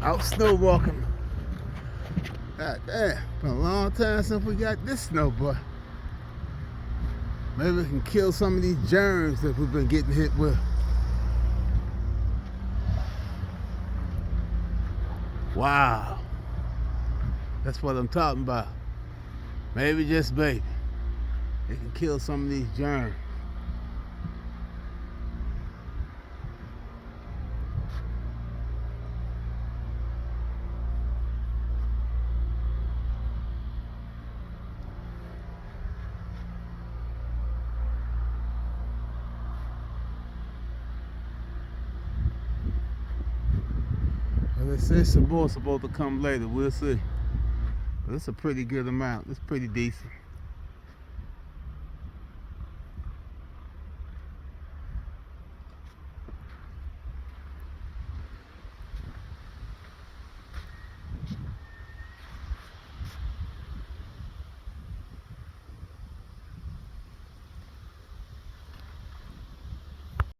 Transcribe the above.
Out snow walking. God damn, been a long time since we got this snow, boy. Maybe we can kill some of these germs that we've been getting hit with. Wow. That's what I'm talking about. Maybe, just maybe, it can kill some of these germs. Well, they say some more supposed to come later. We'll see. But it's a pretty good amount. It's pretty decent.